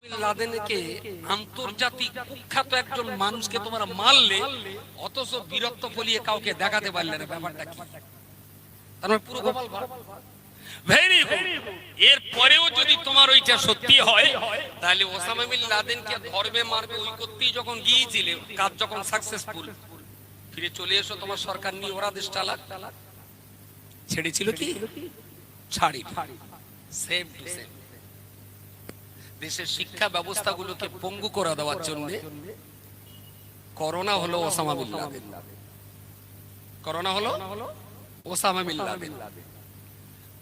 লাদেনকে আন্তর্জাতিক কুখ্যাত একজন মানুষকে তোমরা মারলে অথচ বীরত্ব ফলিয়ে কাউকে দেখাতে পারলে না, ব্যাপারটা কি? তার মানে পুরো কপাল ভার। Very good. এর পরেও যদি তোমার ওইটা সত্যি হয় তাহলে ওসামা বিন লাদেনকে ধরবে মারবে ওই করতেই যখন গিয়েছিলে, কাজ যখন সাকসেসফুল, ফিরে চলে এসো তোমার সরকার নিয়ে ওরা দেশ চালাক। ছেড়েছিল কি? ছাড়ি। Same to same. দেশের শিক্ষা ব্যবস্থাগুলোকে পঙ্গু করে দেওয়ার জন্য করোনা হলো ওসামা বিন লাদেন। করোনা হলো ওসামা বিন লাদেন।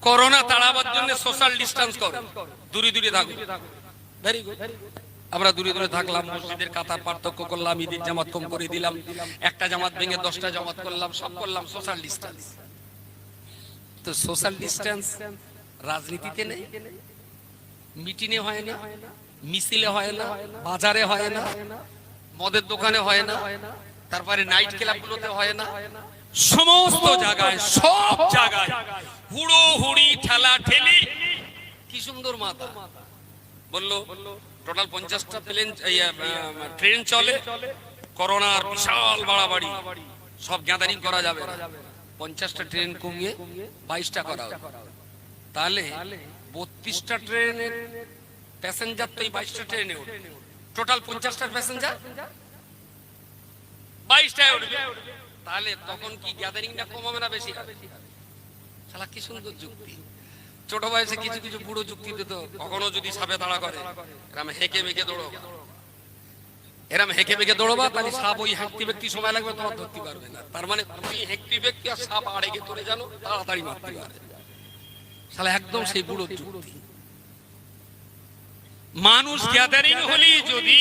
করোনা তাড়াবার জন্য সোশ্যাল ডিস্টেন্স করো, দূরে দূরে থাকো। Very good. আমরা দূরে দূরে থাকলাম, মসজিদের কাতার পার্থক্য করলাম, ঈদের জামাত কম করে দিলাম, একটা জামাত ভেঙে 10টা জামাত করলাম, সব করলাম সোশ্যাল ডিস্টেন্স। তো সোশ্যাল ডিস্টেন্স রাজনীতিতে নেই, মিটিংয়ে হয় না, মিছিলে হয় না, বাজারে হয় না, মদের দোকানে হয় না, তারপরে নাইট ক্লাবগুলোতে হয় না, সমস্ত জায়গায়, সব জায়গায় হুড়ো হুড়ি, ঠেলা ঠেলি। কি সুন্দর মাথা বললো, টোটাল 50টা ট্রেন চলে, করোনার বিশাল বাড়াবাড়ি, সব গ্যাদারিং করা যাবে না, 50টা ট্রেন কমিয়ে 22টা করা হবে। তাহলে 32টা ট্রেনের প্যাসেঞ্জার তো এই 22টা ট্রেনে উঠবে, টোটাল 50টা প্যাসেঞ্জার 22টায় উঠবে। তাহলে তখন কি গ্যাদারিংটা কম হবে না বেশি হবে? শালা কি সুন্দর যুক্তি। ছোট বয়সে কিছু কিছু বুড়ো যুক্তি দিত, কখনো যদি সাপে তাড়া করে এরম হেঁকে বেঁকে দৌড়বা, এরম হেঁকে বেঁকে দৌড়বা, তাহলে সাপ ওই হেঁকতে ব্যক্তি সময় লাগবে, তোমার ধরতে পারবে না। তার মানে তুমি হেঁকতে ব্যক্তি আর সাপ আড়েগে তোলে জানো, তাড়াতাড়ি মারতে পারবে। শালা একদম সেই বুড়ো যুক্তি। মানুষ গ্যাদারিং হলেই যদি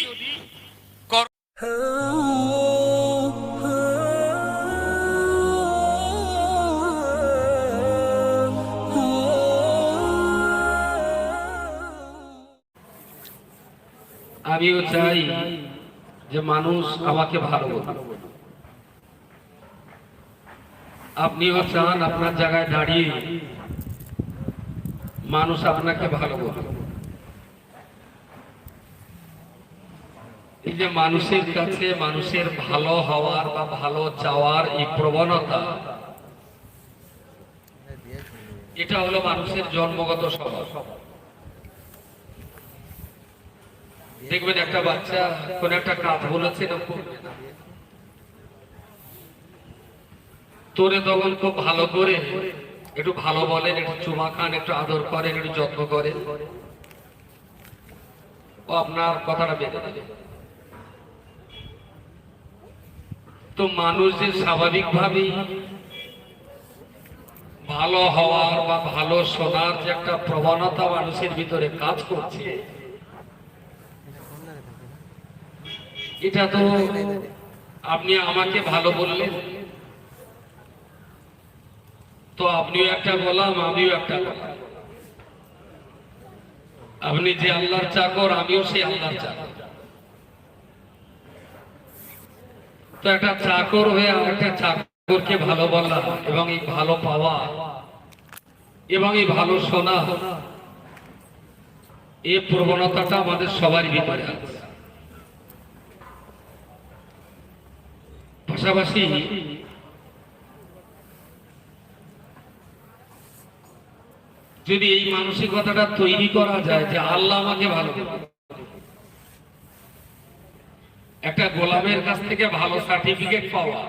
আমিও চাই যে মানুষ আমাকে ভালোবাসে, আপনিও চান আপনার জায়গায় দাঁড়িয়ে মানুষ আপনাকে ভালোবাসে। এই যে মানুষের কাছে মানুষের ভালো হওয়ার বা ভালো চাওয়ার এই প্রবণতা, এটা হলো মানুষের জন্মগত স্বভাব। দেখবেন একটা বাচ্চা কোন একটা কাজ বলেছে না, তোরে তখন খুব ভালো করে একটু ভালো বলেন, একটু চুমা খান, একটু আদর করেন, একটু যত্ন করেন, ও আপনার কথাটা বেঁধে দেবে। তো মানুষ যে স্বাভাবিকভাবেই ভালো হওয়ার বা ভালো শোনার যে একটা প্রবণতা মানুষের ভিতরে কাজ করছে, এটা তো আপনি আমাকে ভালো বললেন, তো আপনিও একটা বললাম, আমিও একটা বললাম। আপনি যে আল্লাহর চাকর, আমিও সেই আল্লাহর চাকর। তো একটা চাকর হয়ে আর একটা চাকরকে ভালো বলা এবং এই ভালো পাওয়া এবং এই ভালো শোনা, এই প্রবণতাটা আমাদের সবারই ভিতরে আছে। পাশাপাশি যদি এই মানসিকতাটা তৈরি করা যায় যে আল্লাহ আমাকে ভালো, একটা গোলামের কাছ থেকে ভালো সার্টিফিকেট পাওয়া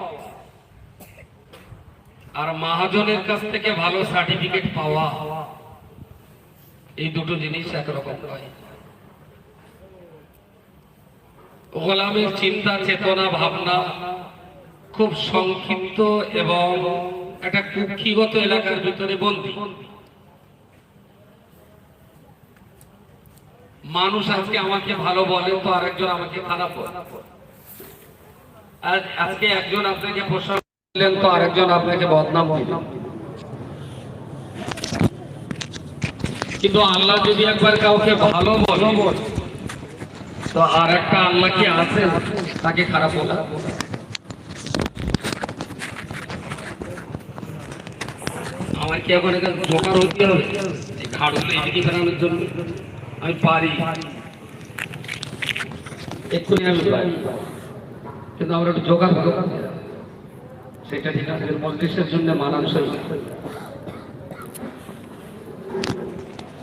আর মহাজনের কাছ থেকে ভালো সার্টিফিকেট পাওয়া, এই দুটো জিনিস একরকম নয়। গোলামের চিন্তা, চেতনা, ভাবনা খুব সংক্ষিপ্ত এবং একটা কুক্ষিগত এলাকার ভিতরে বন্দী। মানুষ আজকে আমাকে ভালো বলে তো আরেকজন আমাকে খারাপ বলে, আজকে একজন আপনাকে প্রশংসা করলেন তো আরেকজন আপনাকে বদনাম দিলেন। কিন্তু আল্লাহ যদি একবার কাউকে ভালো বলে তো আর একটা আল্লাহ কি আছে তাকে খারাপ বলা? আমার কি এখন এখানে জোকার হতে হবে ঘাড়গুলো এদিকে ফেরানোর জন্য? আমি পারি, এক্ষুনি আমি পাই, কিন্তু আমরা একটু জোগাড় করব, সেটা ঠিক আছে মজলিসের জন্য মানানসই।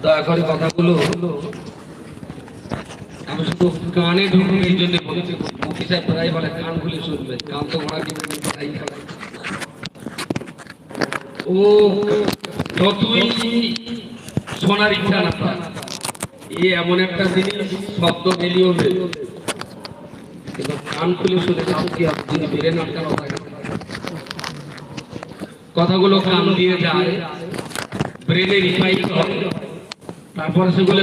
দয়া করে কথাগুলো আমি শুধু কানে ঢুকুন এই জন্য বলছি। মুখি সাহেব প্রায় বলে কান খুলে শুনবেন, কান তো ঘোড়া কি তাই খারাপ। ও যতই শোনার ইচ্ছা না পায়, এ এমন একটা জিনিস শব্দ মিলিয়ে কিন্তু কান খুলে শুনে কান কি যিনি বেরেন আটকানো থাকে, কথাগুলো কান দিয়ে যায়, ব্রেনে রিফাইন হয়, তারপরে সেগুলো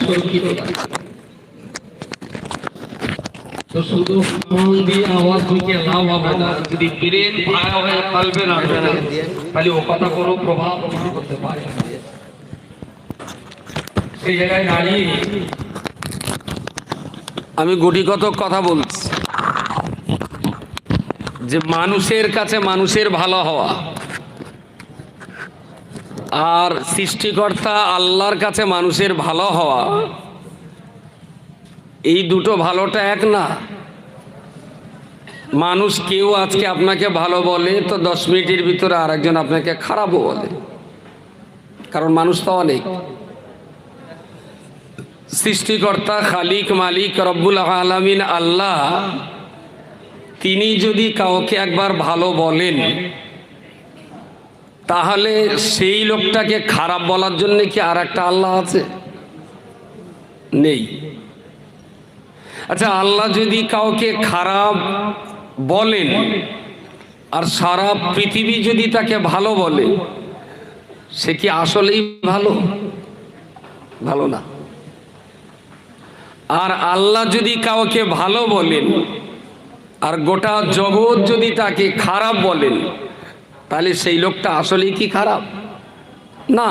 সুরক্ষিত হয়। তো শুধু কান দিয়ে আওয়াজ ঢুকে লাভ হবে না, যদি ব্রেন ভাড়া হয়ে কালবে না তাহলে ও কথা কোনো প্রভাব করতে পারে। সেই জায়গায় দাঁড়িয়ে আমি গুটি কত কথা বলছি যে মানুষের কাছে মানুষের ভালো হওয়া আর সৃষ্টিকর্তা আল্লাহর কাছে মানুষের ভালো হওয়া, এই দুটো ভালোটা এক না। মানুষ কেউ আজকে আপনাকে ভালো বলে তো 10 মিনিটের ভিতরে আরেকজন আপনাকে খারাপও বলে, কারণ মানুষ তো অনেক। সৃষ্টিকর্তা খালিক মালিক রব্বুল আলামিন আল্লাহ, তিনি যদি কাউকে একবার ভালো বলেন তাহলে সেই লোকটাকে খারাপ বলার জন্য কি আর একটা আল্লাহ আছে? নেই। আচ্ছা, আল্লাহ যদি কাউকে খারাপ বলেন আর সারা পৃথিবী যদি তাকে ভালো বলে, সে কি আসলেই ভালো? ভালো না। আর আল্লাহ যদি কাউকে ভালো বলেন আর গোটা জগৎ যদি তাকে খারাপ বলেন, তাহলে সেই লোকটা আসলেই কি খারাপ? না।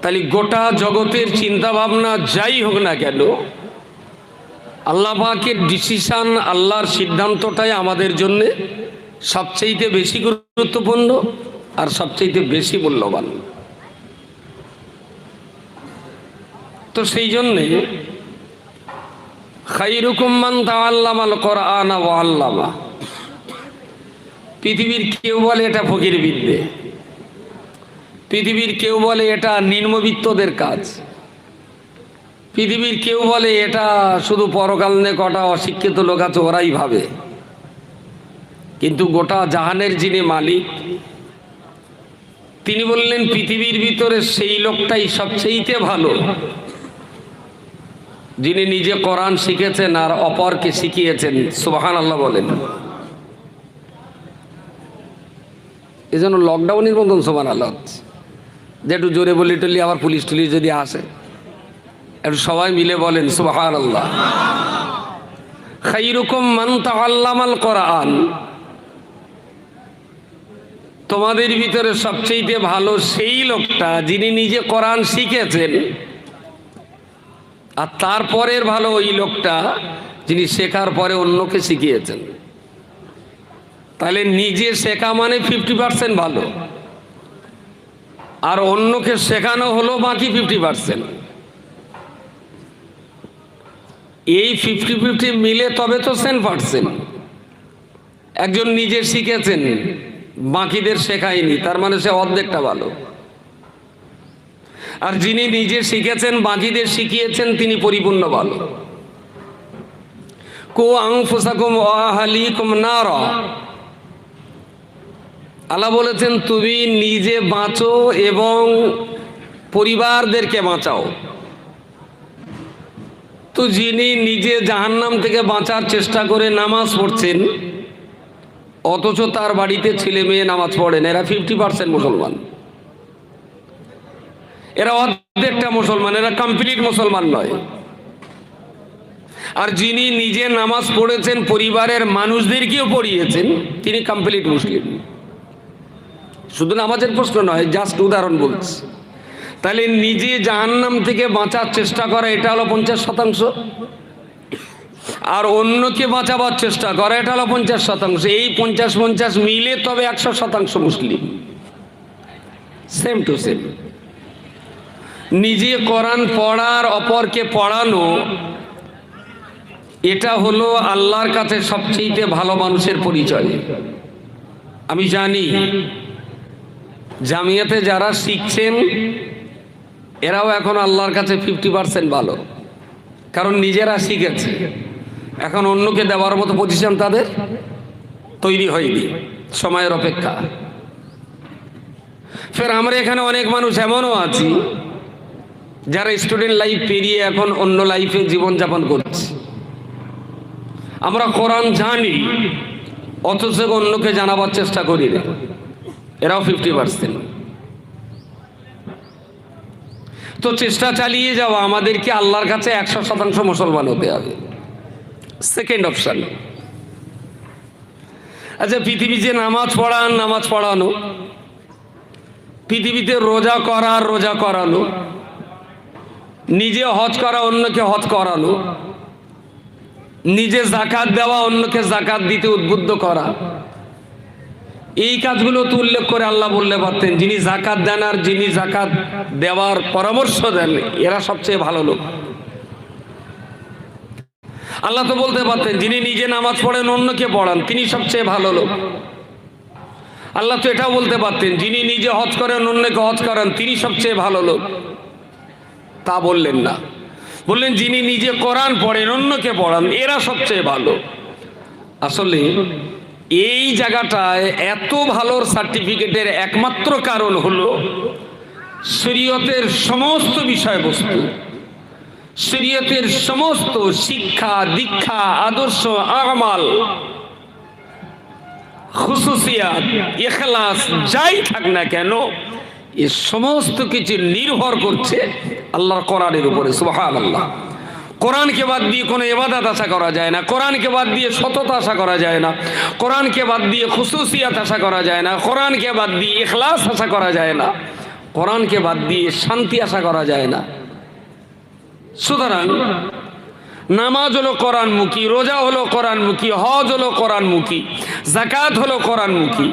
তাহলে গোটা জগতের চিন্তা ভাবনা যাই হোক না কেন, আল্লাহ পাকের ডিসিশন, আল্লাহর সিদ্ধান্তটাই আমাদের জন্য সবচেয়ে বেশি গুরুত্বপূর্ণ আর সবচেয়ে বেশি মূল্যবান। তো সেই জন্যে খায়রুকুম মান তাআল্লামাল কোরআন ওয়া আল্লামা। পৃথিবীর কেউ বলে এটা ফকির বিদ্যে, পৃথিবীর কেউ বলে এটা নিম্নবিত্তদের কাজ, পৃথিবীর কেউ বলে এটা শুধু পরকাল নিয়ে কটা অশিক্ষিত লোক আছে ওরাই ভাবে। কিন্তু গোটা জাহানের যিনি মালিক, তিনি বললেন পৃথিবীর ভিতরে সেই লোকটাই সবচেয়ে ভালো যিনি নিজে কোরআন শিখেছেন আর অপরকে শিখিয়েছেন। সুবহানাল্লাহ বলেন। এজন্য লকডাউনের মতন সুবহানাল্লাহ, যে একটু জোরে বলি টলি আবার পুলিশ টুলিশ যদি আসে, একটু সবাই মিলে বলেন সুবহানাল্লাহ। খায়রুকুম মান তাআল্লামাল কোরআন। তোমাদের ভিতরে সবচেয়ে ভালো সেই লোকটা যিনি নিজে কোরআন শিখেছেন, আর তারপরের ভালো ওই লোকটা যিনি শেখার পরে অন্যকে শিখিয়েছেন। তাহলে নিজে শেখা মানে 50% ভালো, আর অন্যকে শেখানো হলো বাকি 50%। এই 50-50 মিলে তবে তো 100%। একজন নিজে শিখেছেন, বাকিদের শেখায়নি, তার মানে সে অর্ধেকটা ভালো। আর যিনি নিজে শিখেছেন, বাকিদের শিখিয়েছেন, তিনি পরিপূর্ণ ভালো। কু আনফুসাকুম ওয়া আহলিকুম নারা। আল্লাহ বলেছেন তুমি নিজে বাঁচো এবং পরিবারদেরকে বাঁচাও। তো যিনি নিজে জাহান্নাম থেকে বাঁচার চেষ্টা করে নামাজ পড়ছেন, অথচ তার বাড়িতে ছেলে মেয়ে নামাজ পড়েন, এরা 50% মুসলমান, এরা অর্ধেকটা মুসলমান, এরা কমপ্লিট মুসলমান নয়। আর যিনি নিজে নামাজ পড়েছেন, পরিবারের মানুষদেরকেও পড়িয়েছেন, তিনি কমপ্লিট মুসলিম। শুধু নামাজের প্রশ্ন নয়, জাস্ট উদাহরণ বলছি। তাহলে নিজে জাহান্নাম থেকে বাঁচার চেষ্টা করা এটা হলো 50%, আর অন্যকে বাঁচাবার চেষ্টা করা এটা হলো 50%। এই 50-50 মিলে তবে 100% মুসলিম, সেম টু সেম। নিজে কোরআন পড়ার, অপরকে পড়ানো, এটা হলো আল্লাহর কাছে সবচেয়ে ভালো মানুষের পরিচয়। আমি জানি জামিয়াতে যারা শিখছেন এরাও এখন আল্লাহর কাছে 50% ভালো, কারণ নিজেরা শিখেছে। এখন অন্যকে দেওয়ার মতো পজিশন তাদের তৈরি হয়নি, সময়ের অপেক্ষা। ফের আমরা এখানে অনেক মানুষ এমনও আছি যারা স্টুডেন্ট লাইফ পেরিয়ে এখন অন্য লাইফে জীবনযাপন করছে। আমরা কোরআন জানি অথচ অন্যকে জানাবার চেষ্টা করি না, এরাও 50%। তো চেষ্টা চালিয়ে যাওয়া, আমাদেরকে আল্লাহর কাছে 100% মুসলমান হতে হবে। Second option. আচ্ছা, পৃথিবীতে নামাজ পড়ান, নামাজ পড়ানো, পৃথিবীতে রোজা করা, রোজা করানো, নিজে হজ করা, অন্যকে হজ করানো, নিজে জাকাত দেওয়া, অন্যকে জাকাত দিতে উদ্বুদ্ধ করা, এই কাজগুলো তো উল্লেখ করে আল্লাহ বললে পারতেন যিনি জাকাত দেন আর যিনি জাকাত দেওয়ার পরামর্শ দেন এরা সবচেয়ে ভালো লোক। আল্লাহ তো বলতে পারতেন যিনি নিজে নামাজ পড়েন অন্যকে পড়ান তিনি সবচেয়ে ভালো লোক। আল্লাহ তো এটাও বলতে পারতেন যিনি নিজে হজ করেন অন্যকে হজ করান তিনি সবচেয়ে ভালো লোক। তা বললেন না, বললেন যিনি নিজে কোরআন পড়েন অন্যকে পড়ান এরা সবচেয়ে ভালো। আসলে এই জায়গাটায় এত ভালোর সার্টিফিকেটের একমাত্র কারণ হলো শরীয়তের সমস্ত বিষয়বস্তু, শরীয়তের সমস্ত শিক্ষা দীক্ষা আদর্শ আমাল খুসুসিয়াত ইখলাস যাই থাক না কেন এ সমস্ত কিছু নির্ভর করছে আল্লাহর কোরআনের উপরে। সুবহানাল্লাহ। কোরআনকে বাদ দিয়ে কোনো ইবাদত আশা করা যায় না, কোরআনকে বাদ দিয়ে সততা আশা করা যায় না, কোরআনকে বাদ দিয়ে খুসুসিয়াত আশা করা যায় না, কোরআনকে বাদ দিয়ে ইখলাস আশা করা যায় না, কোরআনকে বাদ দিয়ে শান্তি আশা করা যায় না। সুতরাং নামাজ হলো কোরআনমুখী, রোজা হলো কোরআনমুখী, হজ হলো কোরআনমুখী, যাকাত হলো কোরআনমুখী,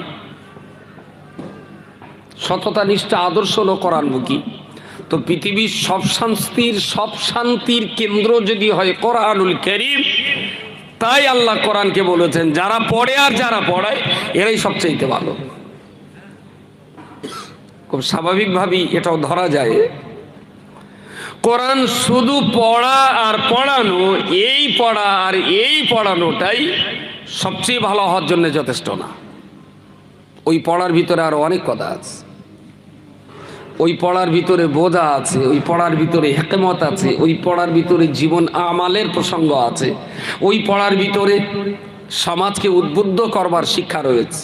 সততা নিষ্ঠা আদর্শ হলো কোরআনমুখী। তো পৃথিবীর সব শান্তির কেন্দ্র যদি হয় কোরআনুল কারীম, তাই আল্লাহ কোরআনকে বলেছেন যারা পড়ে আর যারা পড়ায় এরাই সবচেয়ে ভালো। খুব স্বাভাবিকভাবেই এটাও ধরা যায় কোরআন শুধু পড়া আর পড়ানো, এই পড়া আর এই পড়ানোটাই সবচেয়ে ভালো হওয়ার জন্য যথেষ্ট না। ওই পড়ার ভিতরে আরো অনেক কথা আছে, ওই পড়ার ভিতরে বোঝা আছে, ওই পড়ার ভিতরে হিকমত আছে, ওই পড়ার ভিতরে জীবন আমালের প্রসঙ্গ আছে, ওই পড়ার ভিতরে সমাজকে উদ্বুদ্ধ করবার শিক্ষা রয়েছে।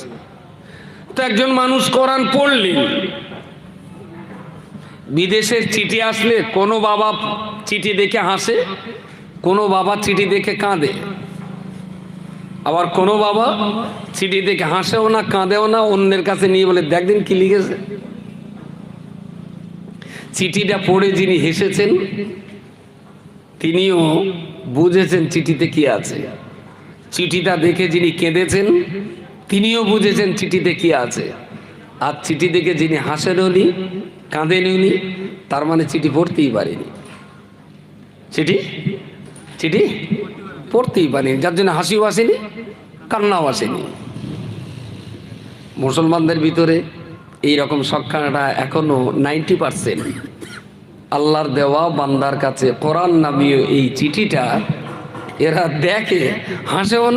তো একজন মানুষ কোরআন পড়লেন, বিদেশের চিঠি আসলে কোনো বাবা চিঠি দেখে হাসে, কোনো বাবা চিঠি দেখে কাঁদে, আবার কোনো বাবা চিঠি দেখে হাসেও না কাঁদেও না, অন্যের কাছে নিয়ে বলে দেখদিন কি লিখেছে। চিঠিটা পড়ে যিনি হেসেছেন তিনিও বুঝেছেন চিঠিতে কি আছে, চিঠিটা দেখে যিনি কেঁদেছেন তিনিও বুঝেছেন চিঠিতে কি আছে। আর চিঠি দেখে যিনি হাসেন উনি কাঁদেন উনি, তার মানে চিঠি পড়তেই পারেনি, চিঠি পড়তেই পারেনি, যার জন্য হাসিও আসেনি কান্নাও আসেনি। মুসলমানদের ভিতরে এইরকম সংখ্যাটা এখনো 90%। আল্লাহর দেওয়া বান্দার কাছে কোরআন নামীয় এই চিঠিটা এরা দেখে হাসেও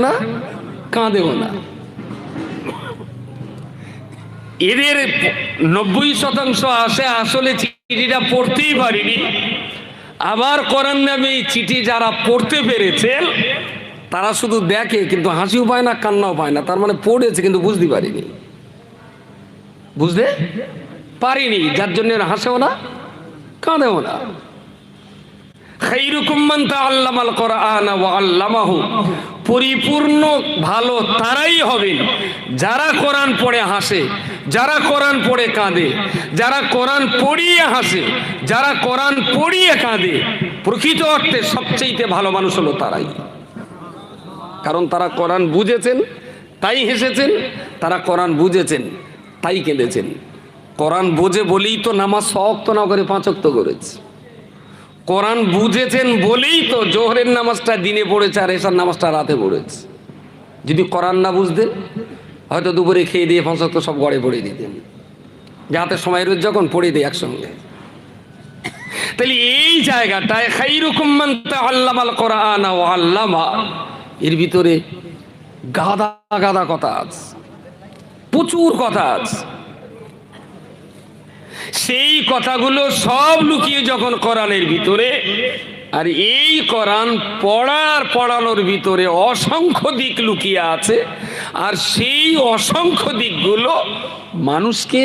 না কাঁদেও না। এদের 90% আসে আসলে চিঠিটা পড়তেই পারিনি। আবার কোরআন নামে চিঠি যারা পড়তে পেরেছেন তারা শুধু দেখে কিন্তু হাসিও পায় না কান্নাও পায় না, তার মানে পড়েছে কিন্তু বুঝতে পারিনি, যার জন্য হাসেও না কাঁদেও না। খায়রুকুম মান তাআল্লামাল কোরআনা ওয়া আল্লামাহু, পরিপূর্ণ ভালো তারাই হবেন যারা কোরআন পড়ে হাসে, যারা কোরআন পড়ে কাঁদে, যারা কোরআন পড়িয়ে হাসে, যারা কোরআন পড়িয়ে কাঁদে। প্রকৃত অর্থে সবচেয়ে ভালো মানুষ হলো তারাই, কারণ তারা কোরআন বুঝেছেন তাই হেসেছেন, তারা কোরআন বুঝেছেন তাই কেঁদেছেন। কোরআন বোঝে বলেই তো নামাজ 6 ওয়াক্ত না করে 5 ওয়াক্ত করেছে। কোরআন বুঝেছেন বলেই তো জোহরের নামাজটা দিনে পড়েছে আর এশার নামাজটা রাতে পড়েছে। যদি কোরআন না বুঝতেন হয়তো দুপুরে খেয়ে দিয়ে ফসল তো সব গড়ে পড়ে দিতেন, যাতে সময় রোজ যখন পড়ে দিই একসঙ্গে। তাহলে এই জায়গাটায় খাইরুকুম মান তাআল্লামাল কোরআন ওয়া আল্লামা, এর ভিতরে গাদা গাদা কথা আছে, প্রচুর কথা আছে। সেই কথাগুলো সব লুকিয়ে যখন কোরআনের ভিতরে, আর এই কোরআন পড়ানোর ভিতরে অসংখ্য দিক লুকিয়ে আছে, আর সেই অসংখ্য দিকগুলো মানুষকে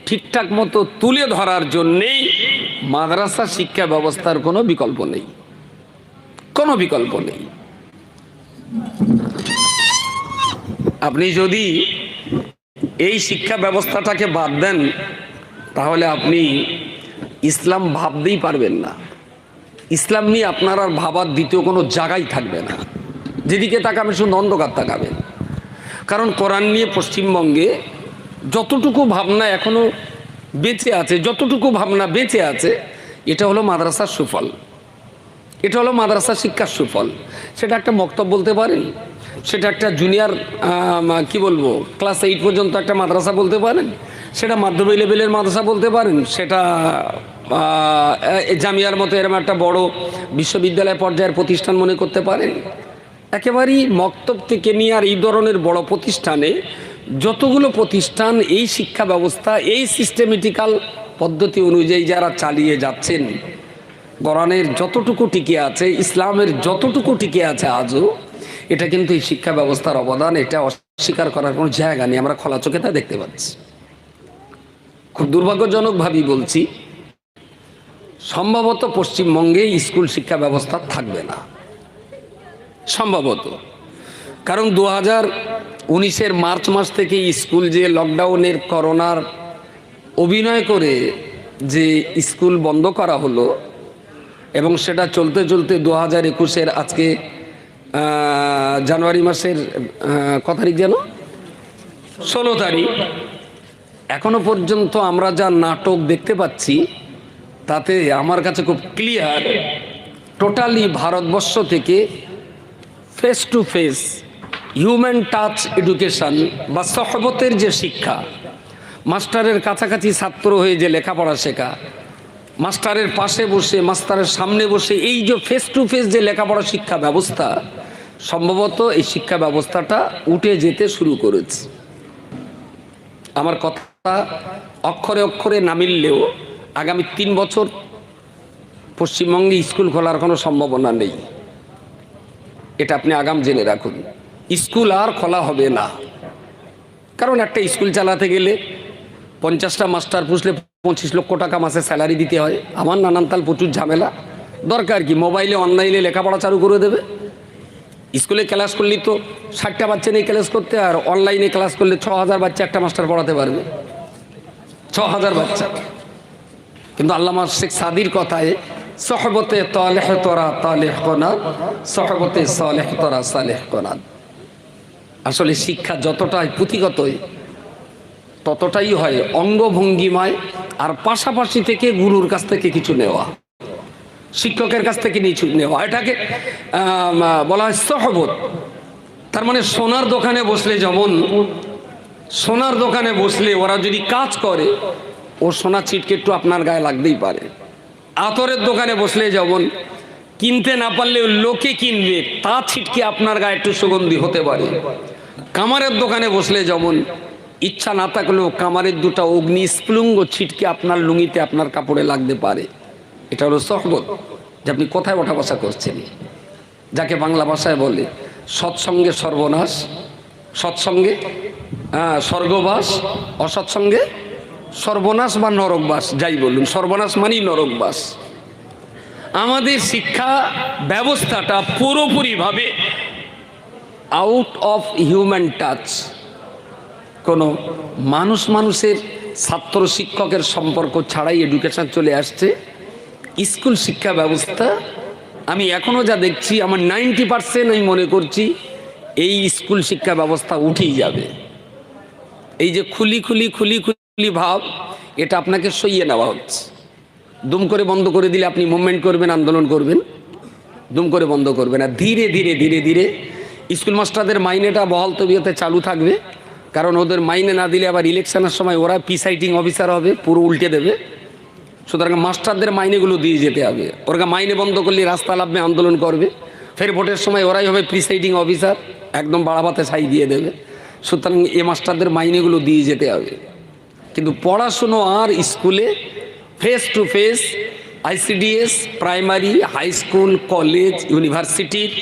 ঠিকঠাক মতো তুলে ধরার জন্যেই মাদ্রাসা শিক্ষা ব্যবস্থার কোনো বিকল্প নেই, কোনো বিকল্প নেই। আপনি যদি এই শিক্ষা ব্যবস্থাটাকে বাদ দেন তাহলে আপনি ইসলাম ভাবতেই পারবেন না। ইসলাম নিয়ে আপনার আর ভাবার দ্বিতীয় কোনো জায়গাই থাকবে না। যেদিকে তাকাবেন শুধু অন্ধকার তাকাবেন। কারণ কোরআন নিয়ে পশ্চিমবঙ্গে যতটুকু ভাবনা এখনো বেঁচে আছে, যতটুকু ভাবনা বেঁচে আছে, এটা হলো মাদ্রাসার সুফল, এটা হলো মাদ্রাসা শিক্ষার সুফল। সেটা একটা মক্তব বলতে পারেন, সেটা একটা জুনিয়র কি বলবো ক্লাস 8 পর্যন্ত একটা মাদ্রাসা বলতে পারেন, সেটা মাধ্যমিক লেভেলের মাদ্রাসা বলতে পারেন, সেটা জামিয়ার মতো এরকম একটা বড় বিশ্ববিদ্যালয় পর্যায়ের প্রতিষ্ঠান মনে করতে পারেন। একেবারেই মক্তব থেকে নিয়ে আর এই ধরনের বড় প্রতিষ্ঠানে যতগুলো প্রতিষ্ঠান এই শিক্ষা ব্যবস্থা এই সিস্টেমেটিক্যাল পদ্ধতি অনুযায়ী যারা চালিয়ে যাচ্ছেন, কোরআনের যতটুকু টিকে আছে, ইসলামের যতটুকু টিকে আছে আজও, এটা কিন্তু এই শিক্ষা ব্যবস্থার অবদান, এটা অস্বীকার করার কোনো জায়গা নেই। আমরা খোলা চোখে তা দেখতে পাচ্ছি। খুব দুর্ভাগ্যজনকভাবেই বলছি, সম্ভবত পশ্চিমবঙ্গে স্কুল শিক্ষা ব্যবস্থা থাকবে না, সম্ভবত। কারণ 2019-এর মার্চ মাস থেকে স্কুল যে লকডাউনের করোনার অভিনয় করে যে স্কুল বন্ধ করা হলো, এবং সেটা চলতে চলতে 2021-এর আজকে জানুয়ারি মাসের কত তারিখ যেন 16 তারিখ, এখনো পর্যন্ত আমরা যা নাটক দেখতে পাচ্ছি তাতে আমার কাছে খুব ক্লিয়ার, টোটালি ভারতবর্ষ থেকে face to face human touch education বা সহবতের যে শিক্ষা, মাস্টারের কাছাকাছি ছাত্র হয়ে যে লেখাপড়া শেখা, মাস্টারের পাশে বসে মাস্টারের সামনে বসে, এই যে ফেস টু ফেস যে লেখাপড়া শিক্ষা ব্যবস্থা, সম্ভবত এই শিক্ষা ব্যবস্থাটা উঠে যেতে শুরু করেছে। আমার কথা অক্ষরে অক্ষরে না মিললেও আগামী 3 বছর পশ্চিমবঙ্গে স্কুল খোলার কোনো সম্ভাবনা নেই, এটা আপনি আগাম জেনে রাখুন। স্কুল আর খোলা হবে না। কারণ একটা স্কুল চালাতে গেলে 50টা মাস্টার পুষলে 25 লক্ষ টাকা মাসে স্যালারি দিতে হয়। আমার নানান তাল প্রচুর ঝামেলা। দরকার কি মোবাইলে অনলাইনে লেখাপড়া চালু করে দেবে। স্কুলে ক্লাস করলে তো 60টা বাচ্চা নিয়ে ক্লাস করতে, আর অনলাইনে ক্লাস করলে 6000 বাচ্চা একটা মাস্টার পড়াতে পারবে, 6000 বাচ্চা। কিন্তু আল্লামা শেখ সাদির কথায় সহবতে তালেহ তোরা তালেহ কোনাদ, সহবতে সালেহ তোরা সালেহ কোনাদ। আসলে শিক্ষা যতটাই পুঁথিগতই ততটাই হয় অঙ্গভঙ্গিমায়, আর পাশাপাশি থেকে গুরুর কাছ থেকে কিছু নেওয়া, শিক্ষকের কাছ থেকে কিছু নেওয়া, এটাকে বলা হয় সহবত। তার মানে সোনার দোকানে বসলে যেমন, সোনার দোকানে বসলে ওরা যদি কাজ করে ও সোনা ছিটকে একটু আপনার গায়ে লাগতেই পারে। আতরের দোকানে বসলে যেমন কিনতে না পারলে লোকে কিনবে, তা ছিটকে আপনার গায়ে একটু সুগন্ধি হতে পারে। কামারের দোকানে বসলে যেমন ইচ্ছা না থাকলেও কামারের দুটো অগ্নি স্ফুলিঙ্গ ছিটকে আপনার লুঙ্গিতে আপনার কাপড়ে লাগতে পারে। এটা হলো সহবত, যে আপনি কোথায় ওঠা বসা করছেন, যাকে বাংলা ভাষায় বলে সৎসঙ্গে সর্বনাশ, সৎসঙ্গে স্বর্গবাস, অসৎসঙ্গে সর্বনাশ বা নরকবাস, যাই বলুন, সর্বনাশ মানেই নরকবাস। আমাদের শিক্ষা ব্যবস্থাটা পুরোপুরিভাবে আউট অফ হিউম্যান টাচ, কোনো মানুষের ছাত্র শিক্ষকের সম্পর্ক ছাড়াই এডুকেশন চলে আসছে। স্কুল শিক্ষা ব্যবস্থা আমি এখনও যা দেখছি, আমার 90% আমি মনে করছি এই স্কুল শিক্ষা ব্যবস্থা উঠেই যাবে। এই যে খুলি খুলি খুলি খুলি ভাব, এটা আপনাকে সইয়ে নেওয়া হচ্ছে। দুম করে বন্ধ করে দিলে আপনি মুভমেন্ট করবেন, আন্দোলন করবেন, দুম করে বন্ধ করবেন। আর ধীরে ধীরে ধীরে ধীরে স্কুল মাস্টারদের মাইনেটা বহাল তবিয়তে চালু থাকবে, কারণ ওদের মাইনে না দিলে আবার ইলেকশনের সময় ওরা প্রিসাইডিং অফিসার হবে, পুরো উল্টে দেবে। সুতরাং মাস্টারদের মাইনেগুলো দিয়ে যেতে হবে। ওরা মাইনে বন্ধ করলে রাস্তা লাভবে, আন্দোলন করবে, ফের ভোটের সময় ওরাই হবে প্রিসাইডিং অফিসার, একদম বাড়াবাতে ছাই দিয়ে দেবে। সুতরাং এ মাস্টারদের মাইনেগুলো দিয়ে যেতে হবে। কিন্তু পড়াশুনো আর স্কুলে face to face, ICDS, primary, high school, college, ইউনিভার্সিটির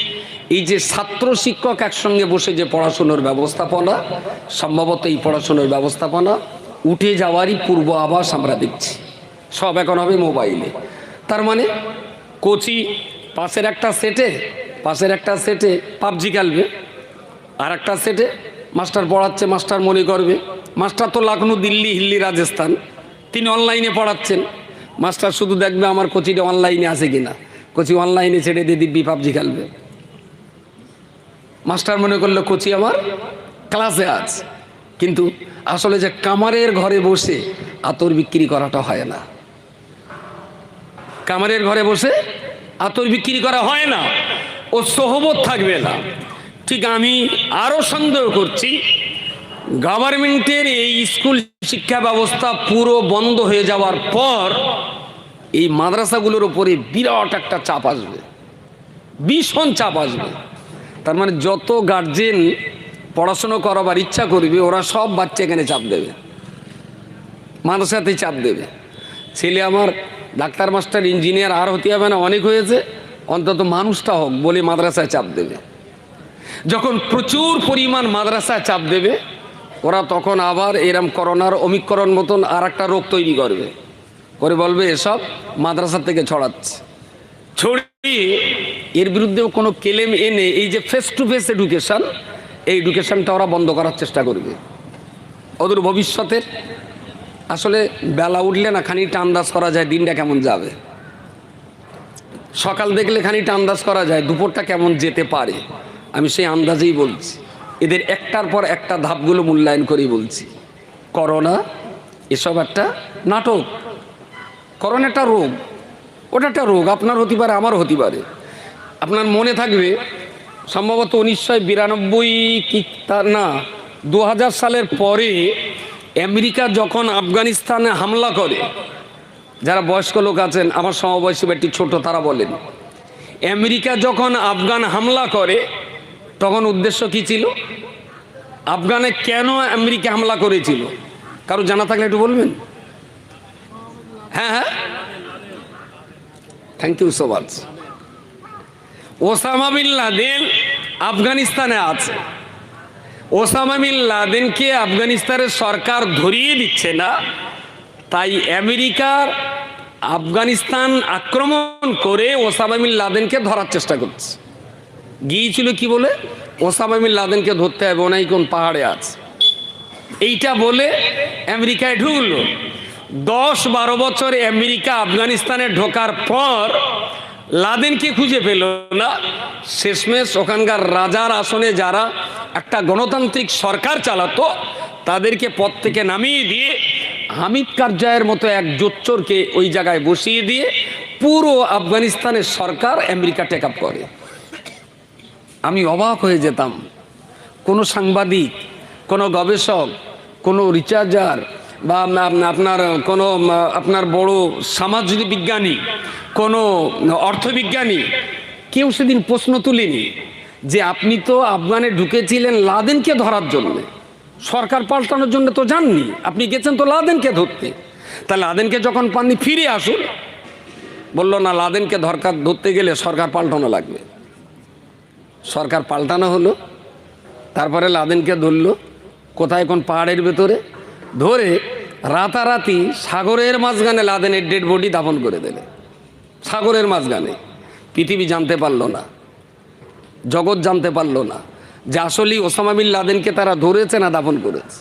এই যে ছাত্র শিক্ষক একসঙ্গে বসে যে পড়াশুনোর ব্যবস্থাপনা, সম্ভবত এই পড়াশুনোর ব্যবস্থাপনা উঠে যাওয়ারই পূর্ব আভাস আমরা দেখছি। সব এখন হবে মোবাইলে। তার মানে কোচি পাশের একটা সেটে পাবজি খেলবে, আর একটা সেটে মাস্টার পড়াচ্ছে, মাস্টার মনে করবে মাস্টার তো লখনৌ, দিল্লি, হিল্লি, রাজস্থান, তিনি অনলাইনে পড়াচ্ছেন। মাস্টার শুধু দেখবে আমার কোচিটা অনলাইনে আছে কিনা, কোচি অনলাইনে ছেড়ে দিয়ে দিব্যি পাবজি খেলবে। মাস্টার মনে করলো কোচি আমার ক্লাসে আছে, কিন্তু আসলে যে কামারের ঘরে বসে আতর বিক্রি করাটা হয় না, কামারের ঘরে বসে আতর বিক্রি করা হয় না, ও সোহবত থাকবে না। ঠিক আমি আরও সন্দেহ করছি, গভর্নমেন্টের এই স্কুল শিক্ষা ব্যবস্থা পুরো বন্ধ হয়ে যাওয়ার পর এই মাদ্রাসাগুলোর উপরে বিরাট একটা চাপ আসবে, ভীষণ চাপ আসবে। তার মানে যত গার্জেন পড়াশুনো করাবার ইচ্ছা করবে ওরা সব বাচ্চা এখানে চাপ দেবে, মাদ্রাসাতেই চাপ দেবে। ছেলে আমার ডাক্তার, মাস্টার, ইঞ্জিনিয়ার আর হতে হবে না, অনেক হয়েছে, অন্তত মানুষটা হোক বলে মাদ্রাসায় চাপ দেবে। যখন প্রচুর পরিমাণ মাদ্রাসায় চাপ দেবে ওরা তখন আবার এরম করোনার অমিক্রণ মতন আর একটা রোগ তৈরি করবে, করে বলবে এসব মাদ্রাসা থেকে ছড়াচ্ছে। ছড়িয়ে এর বিরুদ্ধেও কোনো ক্লেম এনে এই যে ফেস টু ফেস এডুকেশান, এই এডুকেশানটা ওরা বন্ধ করার চেষ্টা করবে। ওদের ভবিষ্যতের আসলে বেলা উঠলে না খানিকটা আন্দাজ করা যায় দিনটা কেমন যাবে, সকাল দেখলে খানিকটা আন্দাজ করা যায় দুপুরটা কেমন যেতে পারে। আমি সেই আন্দাজেই বলছি, এদের একটার পর একটা ধাপগুলো মূল্যায়ন করেই বলছি। করোনা এসব একটা নাটক, করোনা একটা রোগ, ওটা একটা রোগ, আপনার হতে পারে, আমারও হতে পারে। আপনার মনে থাকবে সম্ভবত 1992 কি তা না 2000 সালের পরে আমেরিকা যখন আফগানিস্তানে হামলা করে, যারা বয়স্ক লোক আছেন আমার সমবয়সী ব্যক্তি ছোট তারা বলেন, আমেরিকা যখন আফগান হামলা করে তখন উদ্দেশ্য কি ছিল, আফগানে কেন আমেরিকা হামলা করেছিল কারো জানা থাকলে একটু বলবেন। হ্যাঁ, thank you so much. Osama bin Laden আফগানিস্তানে আছে, ওসামা বিন লাদেনকে আফগানিস্তানের সরকার ধরিয়ে দিচ্ছে না, তাই আমেরিকার আফগানিস্তান আক্রমণ করে ওসামা বিন লাদেনকে ধরার চেষ্টা করছে। গিয়েছিল কি বলে, ওসামা বিন লাদেনকে ধরতে হবে, ওনাই কোন পাহাড়ে আছে, এইটা বলে আমেরিকায় ঢুকলো। 10-12 বছর আমেরিকা আফগানিস্তানে ঢোকার পর লাদেনকে খুঁজে পেল না। শেষমেশ ওখানকার রাজার আসনে যারা একটা গণতান্ত্রিক সরকার চালাতো তাদেরকে পদ থেকে নামিয়ে দিয়ে হামিদ কারজাইয়ের মতো এক জোচ্চোরকে ওই জায়গায় বসিয়ে দিয়ে পুরো আফগানিস্তানের সরকার আমেরিকা টেক আপ করে। আমি অবাক হয়ে যেতাম, কোনো সাংবাদিক, কোনো গবেষক, কোনো রিসার্চার বা আপনার বড় সামাজিক বিজ্ঞানী, কোনো অর্থবিজ্ঞানী কেউ সেদিন প্রশ্ন তুলেনি যে আপনি তো আফগানে ঢুকেছিলেন লাদেনকে ধরার জন্য, সরকার পাল্টানোর জন্য তো যাননি, আপনি গেছেন তো লাদেনকে ধরতে, তা লাদেনকে যখন পাননি ফিরে আসুন। বলল না, লাদেনকে ধরতে গেলে সরকার পাল্টানো লাগবে। সরকার পাল্টানো হলো, তারপরে লাদেনকে ধরলো কোথায়, কোন পাহাড়ের ভেতরে ধরে রাতারাতি সাগরের মাঝখানে লাদেনের ডেড বডি দাফন করে দিলে। সাগরের মাঝখানে পৃথিবী জানতে পারলো না, জগৎ জানতে পারলো না যে আসলেই ওসামা বিন লাদেনকে তারা ধরেছে না দাফন করেছে।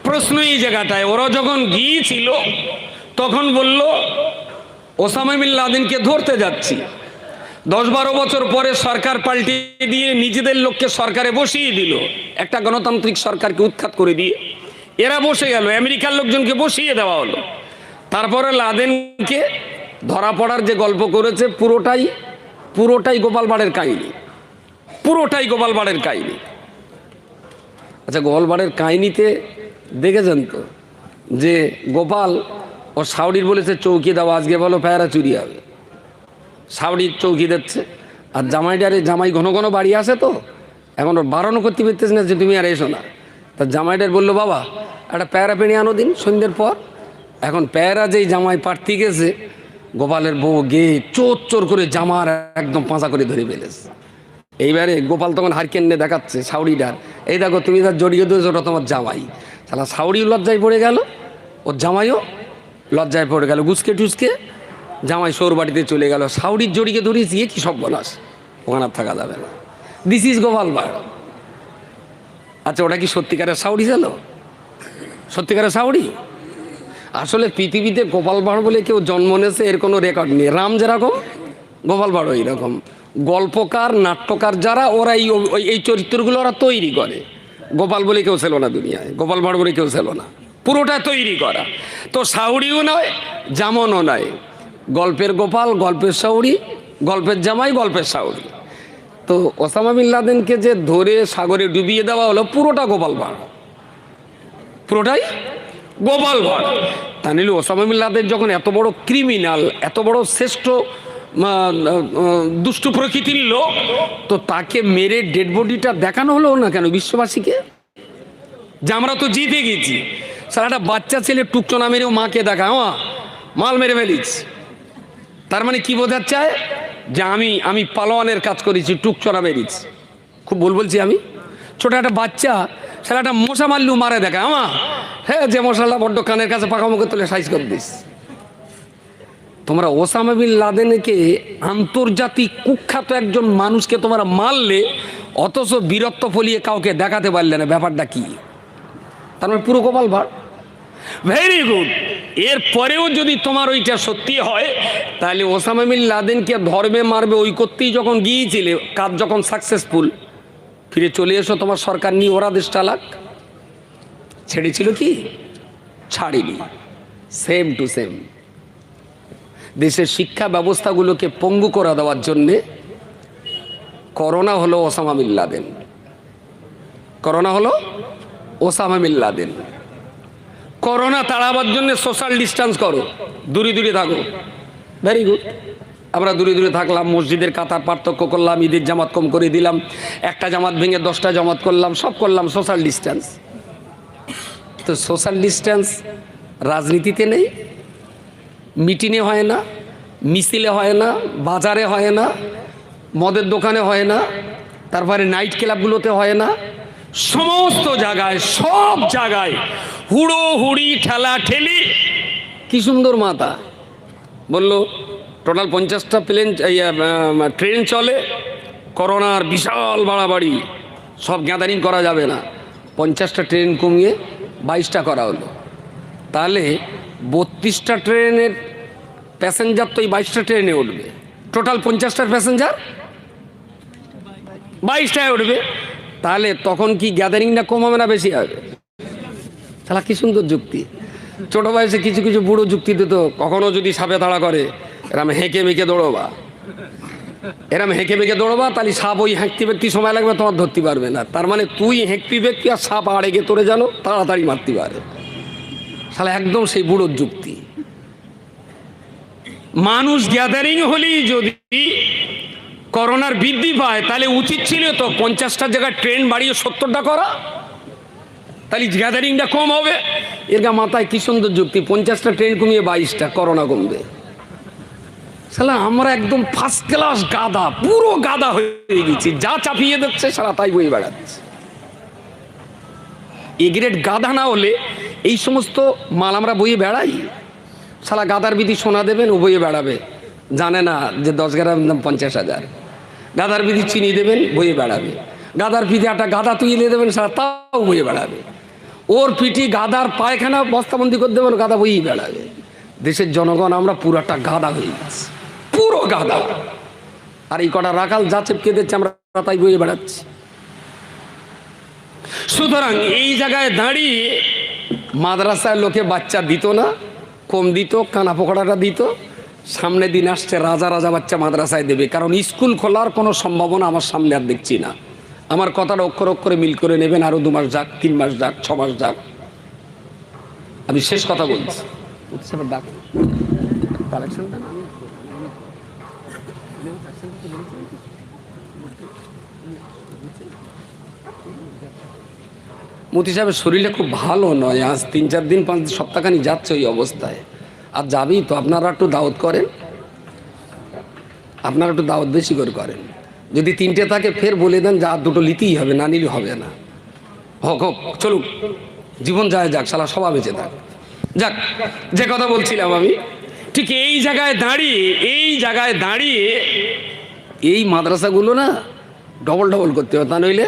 প্রশ্ন এই জায়গাটায়, ওরা যখন গিয়েছিল তখন বলল ওসামা বিন লাদেনকে ধরতে যাচ্ছি। 10-12 বছর পরে সরকার পাল্টে দিয়ে নিজেদের লোককে সরকারে বসিয়ে দিল, একটা গণতান্ত্রিক সরকারকে উৎখাত করে দিয়ে এরা বসে গেল, আমেরিকার লোকজনকে বসিয়ে দেওয়া হলো। তারপরে লাদেনকে ধরা পড়ার যে গল্প করেছে পুরোটাই গোপাল ভাঁড়ের কাহিনী, পুরোটাই গোপাল ভাঁড়ের কাহিনী। আচ্ছা, গোপাল ভাঁড়ের কাহিনীতে দেখেছেন তো যে গোপাল ও সাউরির বলেছে চৌকি দাও, আজকে বলো পেয়ারা চুরি হবে। সাউরির চৌকি দিচ্ছে, আর জামাই ঘন ঘন বাড়ি আসে, তো এখন ওর বারণও করতে পারতেছে না যে তুমি আর এসো না। তা জামাইটার বললো বাবা একটা পেয়ারা পেড়ে আনো দিন সন্ধ্যের পর। এখন পেয়ারা যেই জামাই পাড়তে গেছে, গোপালের বউ গে চোর করে জামার একদম পাঁচা করে ধরে ফেলেছে। এইবারে গোপাল তখন হারকেন নিয়ে দেখাচ্ছে সাউরিটার, এই দেখো তুমি তার জড়িয়ে দিয়েছো, ওটা তোমার জামাই। তাহলে সাউরিও লজ্জায় পড়ে গেল, ওর জামাইও লজ্জায় পড়ে গেল, গুসকে টুসকে জামাই সৌর বাড়িতে চলে গেল। সাউরির জড়িয়ে ধরিস, গিয়ে কি সব বলাস, ওখানে থাকা যাবে না। This is Gopal Bhar. আচ্ছা, ওটা কি সত্যিকারের সাউরি ছিল? সত্যিকারের সাউরি? আসলে পৃথিবীতে গোপাল ভাঁড় বলে কেউ জন্ম নিয়েছে এর কোনো রেকর্ড নেই। রাম যেরকম, গোপাল ভাঁড় এইরকম। গল্পকার, নাট্যকার যারা, ওরা এই চরিত্রগুলো ওরা তৈরি করে। গোপাল বলে কেউ ছিল না দুনিয়ায়, গোপাল ভাঁড় বলে কেউ ছিল না, পুরোটা তৈরি করা। তো সাউরিও নয়, জামনও নয়, গল্পের গোপাল, গল্পের সাউরি, গল্পের জামাই, গল্পের সাউরি। তো ওসামা বিন লাদেনকে যে ধরে সাগরে ডুবিয়ে দেওয়া হলো, পুরোটা গোপাল ভাঁড়, পুরোটাই গোপাল ভাঁড়। তা নিলে ওসামা বিন লাদেন যখন এত বড় ক্রিমিনাল, এত বড় শ্রেষ্ঠ দুষ্টু প্রকৃতির লোক, তো তাকে মেরে ডেড বডিটা দেখানো হলো না কেন বিশ্ববাসীকে, যে আমরা তো জিতে গেছি? স্যার, একটা বাচ্চা ছেলে টুকচোনা মেরেও মাকে দেখায়, মাল মেরে ফেলিস। তার মানে কি বোঝাতে চায়? যে আমি পালোয়ানের কাজ করেছি, টুকচোনা মেরেছি। খুব ভুল বলছি আমি? ছোট একটা বাচ্চা সেটা একটা মশা মারলেও মারে দেখায়, হ্যাঁ, যে মশাটা বড্ড কানের কাছে পাকা মুখে তুলে সাইজ করে দিস। তোমরা ওসামা বিন লাদেনকে, আন্তর্জাতিক কুখ্যাত একজন মানুষকে তোমরা মারলে, অথচ বীরত্ব ফলিয়ে কাউকে দেখাতে পারলে না, ব্যাপারটা কি? তার মানে পুরো গোপাল ভাঁড়। Very good. এরপরেও যদি তোমার ওইটা সত্যি হয়, তাহলে ওসামা বিন লাদেনকে ধর্মে মারবে ওই করতেই যখন গিয়েছিলে, কাজ যখন সাকসেসফুল, ফিরে চলে এসো, তোমার সরকার নিয়ে ওরা দেশ চালাক। ছেড়েছিল কি? ছাড়িনি। Same to same. দেশের শিক্ষা ব্যবস্থাগুলোকে পঙ্গু করে দেওয়ার জন্যে করোনা হলো ওসামা বিন লাদেন, করোনা হলো ওসামা বিন লাদেন। করোনা তাড়াবার জন্য সোশ্যাল ডিস্টেন্স করো, দূরে দূরে থাকো। Very good. আমরা দূরে দূরে থাকলাম, মসজিদের কাতার পার্থক্য করলাম, ঈদের জামাত কম করে দিলাম, একটা জামাত ভেঙে 10টা জামাত করলাম, সব করলাম সোশ্যাল ডিস্টেন্স। তো সোশ্যাল ডিস্টেন্স রাজনীতিতে নেই, মিটিংয়ে হয় না, মিছিলে হয় না, বাজারে হয় না, মদের দোকানে হয় না, তারপরে নাইট ক্লাবগুলোতে হয় না, সমস্ত জায়গায়, সব জায়গায় হুড়োহুড়ি, ঠেলা ঠেলি। কি সুন্দর মাথা বললো, টোটাল 50টা ট্রেন চলে, করোনার বিশাল বাড়াবাড়ি, সব গ্যাদারিং করা যাবে না, 50টা ট্রেন কমিয়ে 22টা করা হলো। তাহলে 32টা ট্রেনের প্যাসেঞ্জার তো এই 22টা ট্রেনে উঠবে, টোটাল 50টার প্যাসেঞ্জার 22টায় উঠবে। তাহলে তখন কি গ্যাদারিংটা কম হবে না বেশি হবে? তাহলে কি সুন্দর যুক্তি। ছোট বয়সে কিছু কিছু বুড়ো যুক্তি দিত, কখনো যদি সাপে তাড়া করে এরম হেঁকে মেঁকে দৌড়বা, এরম হেঁকে মেঁকে দৌড়বা, তাহলে সাপ ওই হেঁকতে ব্যক্তি সময় লাগবে, তোমার ধরতে পারবে না। তার মানে তুই হেঁকতি ব্যক্তি আর সাপ আড়ে গিয়ে তোরে জানো তাড়াতাড়ি মারতে পারে। তাহলে একদম সেই বুড়োর যুক্তি। মানুষ গ্যাদারিং হলেই যদি করোনার বৃদ্ধি পায়, তাহলে উচিত ছিল তো 50টার জায়গায় ট্রেন বাড়িয়ে 70টা করা, তাহলে গ্যাদারিংটা কম হবে। এর মাথায় কি সুন্দর যুক্তি, 50টা ট্রেন কমিয়ে 22টা, করোনা কমবে। সালা আমরা একদম ফার্স্ট ক্লাস গাধা, পুরো গাধা হয়ে গেছি, যা চাপিয়ে দিচ্ছে সারা তাই বই বেড়াচ্ছে। এ গ্রেড গাধা না হলে এই সমস্ত মাল আমরা বইয়ে বেড়াই। সালা গাধার বিধি সোনা দেবেন, ও বইয়ে বেড়াবে, জানে না যে 10 গ্রাম দাম 50,000। গাধার বিধি চিনি দেবেন, বইয়ে বেড়াবে। গাধার পিঠে একটা গাধা তুলে দেবেন, সারা তাও বইয়ে বেড়াবে। ওর পিঠি গাধার পায়খানা বস্তাবন্দি করে দেবেন, গাধা বইয়ে বেড়াবে। দেশের জনগণ আমরা পুরাটা গাধা হয়ে গেছি, পুরো গাধা। আর এই কটা রাখাল যা চেপকে দিচ্ছে আমরা তাই বইয়ে বেড়াচ্ছি। সুতরাং এই জায়গায় দাঁড়িয়ে মাদ্রাসায় লোকে বাচ্চা দিত না, কম দিত, কানা পকোড়াটা দিত। সামনে দিন আসছে রাজা রাজা বাচ্চা মাদ্রাসায় দেবে, কারণ স্কুল খোলার কোনো সম্ভাবনা আমার সামনে আর দেখছি না। আমার কথাটা অক্ষর অক্ষরে মিল করে নেবেন, আরও 2 মাস যাক, 3 মাস যাক, 6 মাস যাক। আমি শেষ কথা বলছি। মতি সাহেবের শরীরে খুব ভালো নয়, আজ 3-4 দিন 5 সপ্তাহখানি যাচ্ছে ওই অবস্থায়। আর যাবেই তো, আপনারা একটু দাওয়াত করেন, আপনারা একটু দাওয়াত বেশি করে করেন। যদি 3টে থাকে ফের বলে দেন যে আর 2টো নিতেই হবে, না নিলে হবে না। হোক হোক, চলুক, জীবন যায় যাক, শালা সবা বেঁচে থাক। যাক, যে কথা বলছিলাম আমি, ঠিক এই জায়গায় দাঁড়িয়ে এই মাদ্রাসাগুলো না ডবল করতে হবে, তা নইলে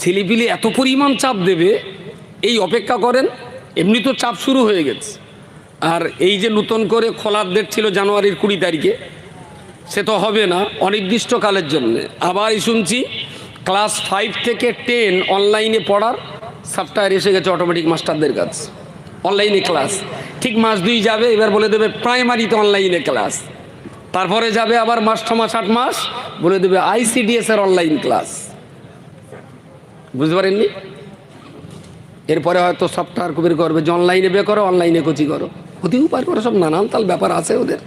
ছেলেপিলে এত পরিমাণ চাপ দেবে। এই অপেক্ষা করেন, এমনি তো চাপ শুরু হয়ে গেছে। আর এই যে নতুন করে খোলার ডেট ছিল জানুয়ারির 20 তারিখে, সে তো হবে না, অনির্দিষ্টকালের জন্য। আবার শুনছি ক্লাস 5 থেকে 10 অনলাইনে পড়ার সফটওয়্যার এসে গেছে অটোমেটিক মাস্টারদের কাছে, অনলাইনে ক্লাস। ঠিক মাস 2 যাবে, এবার বলে দেবে প্রাইমারিতে অনলাইনে ক্লাস। তারপরে যাবে আবার মাস 6 মাস 8 মাস, বলে দেবে ICDS এর অনলাইন ক্লাস। বুঝতে পারেননি? এরপরে হয়তো সফটওয়্যার বের করবে যে অনলাইনে বের করো, অনলাইনে কোচি করো, হতেও পারে, সব নানান তাল ব্যাপার আছে ওদের।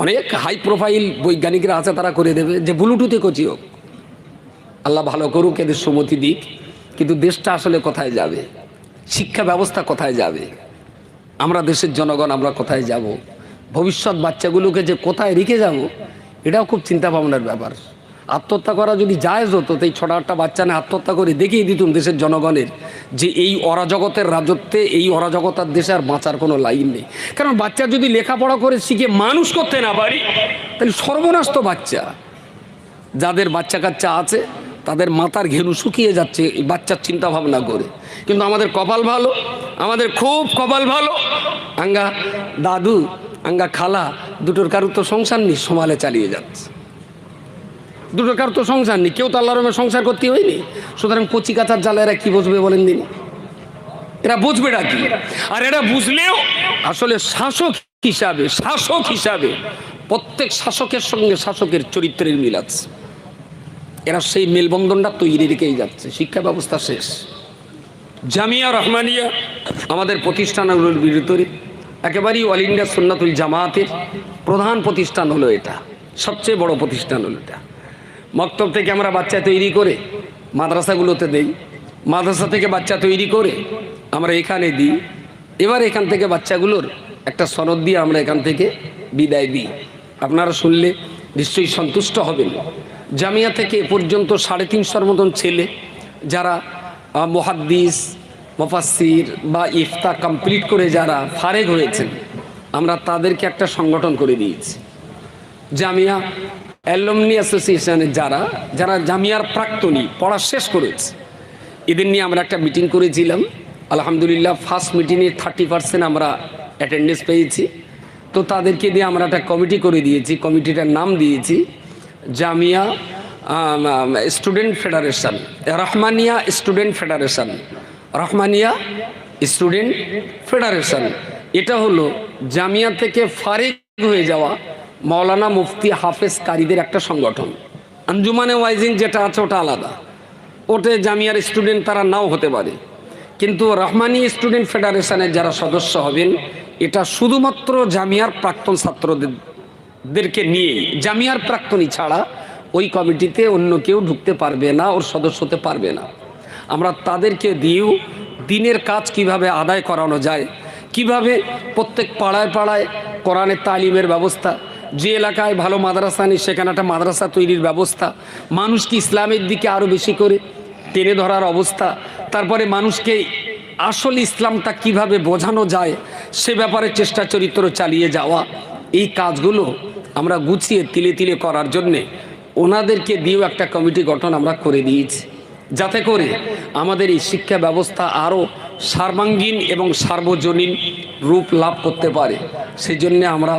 অনেক হাই প্রোফাইল বৈজ্ঞানিকরা আছে, তারা করে দেবে যে ব্লুটুথে কোচি হোক। আল্লাহ ভালো করুক, এদের সুমতি দিক। কিন্তু দেশটা আসলে কোথায় যাবে? শিক্ষা ব্যবস্থা কোথায় যাবে? আমরা দেশের জনগণ আমরা কোথায় যাব? ভবিষ্যৎ বাচ্চাগুলোকে যে কোথায় রেখে যাব, এটাও খুব চিন্তা ভাবনার ব্যাপার। আত্মহত্যা করা যদি জায়েজ হতো, তো এই 6-8টা বাচ্চা নিয়ে আত্মহত্যা করে দেখিয়ে দিতুম দেশের জনগণের যে এই অরাজগতের রাজত্বে, এই অরাজকতার দেশে আর বাঁচার কোনো লাইন নেই। কারণ বাচ্চা যদি লেখাপড়া করে শিখে মানুষ করতে না পারি, তাহলে সর্বনাশ তো বাচ্চা। যাদের বাচ্চা কাচ্চা আছে তাদের মাথার ঘেনু শুকিয়ে যাচ্ছে এই বাচ্চার চিন্তা ভাবনা করে। কিন্তু আমাদের কপাল ভালো, আমাদের খুব কপাল ভালো। আঙ্গা দাদু, আঙ্গা খালা, দুটোর কারুর তো সংসার নেই, সমালে চালিয়ে যাচ্ছে। দুটোর কারুর তো সংসার নেই, কেউ তো আল্লাহর রহমতে সংসার করতে হয়নি। সুতরাং কচি কাচার জ্বালা এরা কি বুঝবে বলেন দিন? এরা বুঝবে না কি? আর এরা বুঝলেও আসলে শাসক হিসাবে প্রত্যেক শাসকের সঙ্গে শাসকের চরিত্রের মিল আছে। এরা সেই মেলবন্ধনটা তৈরি রেখেই যাচ্ছে। শিক্ষা ব্যবস্থা শেষ। জামিয়া রহমানিয়া আমাদের প্রতিষ্ঠানগুলোর ভিতরে একেবারেই অল ইন্ডিয়া সুন্নাতুল জামাতের প্রধান প্রতিষ্ঠান হলো এটা, সবচেয়ে বড় প্রতিষ্ঠান হলো এটা। মক্তব থেকে আমরা বাচ্চা তৈরি করে মাদ্রাসাগুলোতে দেই, মাদ্রাসা থেকে বাচ্চা তৈরি করে আমরা এখানে দিই। এবার এখান থেকে বাচ্চাগুলোর একটা সনদ দিয়ে আমরা এখান থেকে বিদায় দিই। আপনারা শুনলে নিশ্চয়ই সন্তুষ্ট হবেন। জামিয়া থেকে এ পর্যন্ত 350 মতন ছেলে যারা মুহাদ্দিস, মুফাসসির বা ইফতা কমপ্লিট করে যারা ফারেগ হয়েছেন, আমরা তাদেরকে একটা সংগঠন করে দিয়েছি, জামিয়া অ্যালুমনি অ্যাসোসিয়েশনের যারা জামিয়ার প্রাক্তনী, পড়া শেষ করেছে, এদের নিয়ে আমরা একটা মিটিং করেছিলাম। আলহামদুলিল্লাহ ফার্স্ট মিটিংয়ে 30% আমরা অ্যাটেন্ডেন্স পেয়েছি। তো তাদেরকে দিয়ে আমরা একটা কমিটি করে দিয়েছি। কমিটিটার নাম দিয়েছি Jamia student federation, Rahmania student federation, Rahmania student federation. এটা হলো জামিয়া থেকে ফারিগ হয়ে যাওয়া মাওলানা মুফতি হাফেজ কারীদের একটা সংগঠন। আঞ্জুমানে ওয়াইজিং যেটা আছে ওটা আলাদা, ওটা জামিয়ার স্টুডেন্ট তারা নাও হতে পারে। কিন্তু রহমানি স্টুডেন্ট ফেডারেশনের যারা সদস্য হবেন, এটা শুধুমাত্র জামিয়ার প্রাক্তন ছাত্রদেরকে নিয়ে, জামিয়ার প্রাক্তনী ছাড়া ওই কমিটিতে অন্য কেউ ঢুকতে পারবে না, ওর সদস্য হতে পারবে না। আমরা তাদেরকে দিয়েও দিনের কাজ কিভাবে আদায় করানো যায়, কিভাবে প্রত্যেক পাড়ায় পাড়ায় কোরআনের তালিমের ব্যবস্থা, যে এলাকায় ভালো মাদ্রাসা নেই সেখানে একটা মাদ্রাসা তৈরির ব্যবস্থা, মানুষকে ইসলামের দিকে আরও বেশি করে টেনে ধরার অবস্থা, তারপরে মানুষকে আসল ইসলামটা কিভাবে বোঝানো যায় সে ব্যাপারে চেষ্টা চরিত্র চালিয়ে যাওয়া। এই কাজগুলো আমরা গুছিয়ে তিলে তিলে করার জন্যে ওনাদেরকে দিয়েও একটা কমিটি গঠন আমরা করে দিয়েছি, যাতে করে আমাদের এই শিক্ষা ব্যবস্থা আরও সর্বাঙ্গীন এবং সার্বজনীন রূপ লাভ করতে পারে। সেই জন্যে আমরা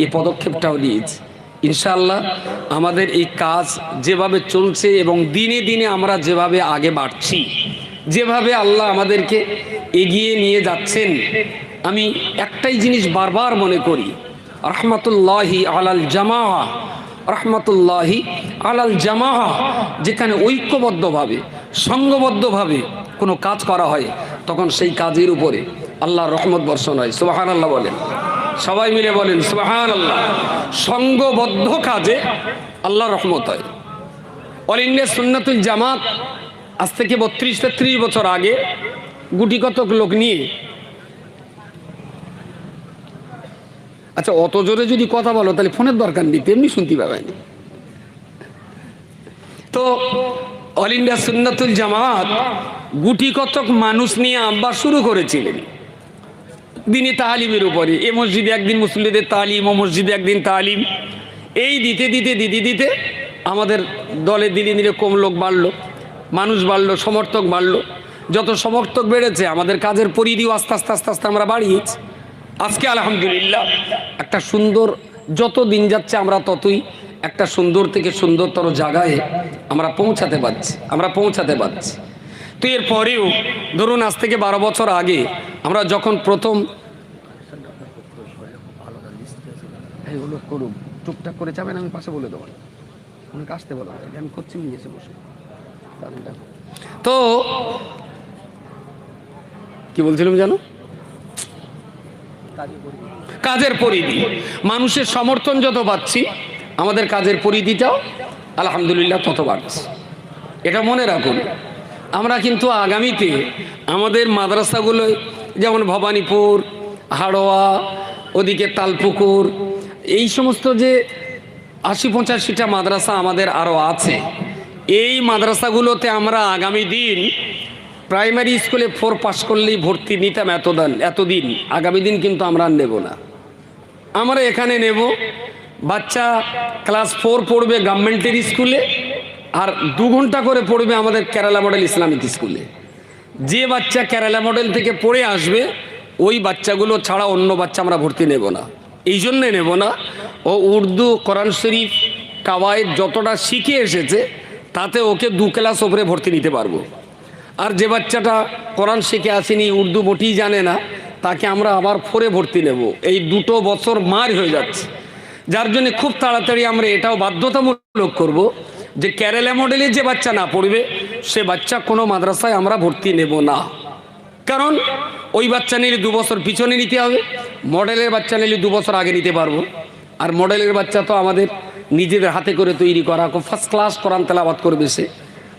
এই পদক্ষেপটাও নিয়েছি। ইনশাআল্লাহ আমাদের এই কাজ যেভাবে চলছে এবং দিনে দিনে আমরা যেভাবে আগে বাড়ছি, যেভাবে আল্লাহ আমাদেরকে এগিয়ে নিয়ে যাচ্ছেন, আমি একটাই জিনিস বারবার মনে করি, রহমতুল্লাহি আলাল জামাআ, রহমতুল্লাহি আলাল জামাআ, যেখানে ঐক্যবদ্ধভাবে সংঘবদ্ধভাবে কোনো কাজ করা হয় তখন সেই কাজের উপরে আল্লাহর রহমত বর্ষণ হয়। সুবহানাল্লাহ বলেন, সবাই মিলে বলেন সুবহানাল্লাহ। সংঘবদ্ধ কাজে আল্লাহর রহমত হয়। অল ইন্ডিয়া সুন্নাতুল জামাত আজ থেকে 32-33 বছর আগে গুটি কতক লোক নিয়ে, আচ্ছা অত জোরে যদি কথা বলো তাহলে ফোনের দরকার নেই, তেমনি শুনতে পাবেন। তো অল ইন্ডিয়া সুন্নাতুল জামাত গুটি কতক মানুষ নিয়ে আব্বা শুরু করেছিলেন দিনী তালিমের উপরে। এ মসজিদে একদিন মুসল্লিদের তালিম, ও মসজিদে একদিন তালিম, এই দিতে দিতে দিতে দিতে আমাদের দলে দিনে দিনে কম লোক বাড়লো, মানুষ বাড়লো, সমর্থক বাড়লো। যত সমর্থক বেড়েছে আমাদের কাজের পরিধিও আস্তে আস্তে আস্তে আস্তে আমরা বাড়িয়েছি। আজকে আলহামদুলিল্লাহ একটা সুন্দর, যত দিন যাচ্ছে আমরা ততই একটা সুন্দর থেকে সুন্দরতর জায়গায় আমরা পৌঁছাতে পারছি। তো এরপরেও ধরুন আজ থেকে 12 বছর আগে আমরা যখন প্রথম করুন টুকটাক করে যাবেন, আমি পাশে বলে দেবো, অনেকে আসতে বলো, আমি করছি নিয়ে এসে বসে। তো কি বলছিলাম জানো, কাজের পরিধি, মানুষের সমর্থন যত পাচ্ছি আমাদের কাজের পরিধিটাও আলহামদুলিল্লাহ তত বাড়ছে। এটা মনে রাখুন। আমরা কিন্তু আগামীতে আমাদের মাদ্রাসাগুলোয়, যেমন ভবানীপুর, হাড়োয়া, ওদিকে তালপুকুর, এই সমস্ত যে 80-85টা মাদ্রাসা আমাদের আরও আছে, এই মাদ্রাসাগুলোতে আমরা আগামী দিন প্রাইমারি স্কুলে 4 পাস করলেই ভর্তি নিতাম এতদিন, আগামী দিন কিন্তু আমরা আর নেব না। আমরা এখানে নেব বাচ্চা ক্লাস 4 পড়বে গভর্নমেন্টের স্কুলে, আর 2 ঘন্টা করে পড়বে আমাদের কেরালা মডেল ইসলামিক স্কুলে। যে বাচ্চা কেরালা মডেল থেকে পড়ে আসবে ওই বাচ্চাগুলো ছাড়া অন্য বাচ্চা আমরা ভর্তি নেব না। এই জন্যে নেব না, ও উর্দু, কোরআন শরীফ, কাওয়ায়েদ যতটা শিখে এসেছে তাতে ওকে 2 ক্লাস ওপরে ভর্তি নিতে পারবো। আর যে বাচ্চাটা কোরআন শিখে আসেনি, উর্দু মোটেই জানে না, তাকে আমরা আবার 4-এ ভর্তি নেব। এই 2 বছর মার হয়ে যাচ্ছে, যার জন্য খুব তাড়াতাড়ি আমরা এটাও বাধ্যতামূলক করব যে কেরালা মডেলে যে বাচ্চা না পড়বে সে বাচ্চা কোনো মাদ্রাসায় আমরা ভর্তি নেব না। কারণ ওই বাচ্চা নিলে 2 বছর পিছনে নিতে হবে, মডেলের বাচ্চা নিলে 2 বছর আগে নিতে পারবো। আর মডেলের বাচ্চা তো আমাদের নিজেদের হাতে করে তৈরি করা, খুব ফার্স্ট ক্লাস কোরআন তেলাওয়াত করবে সে।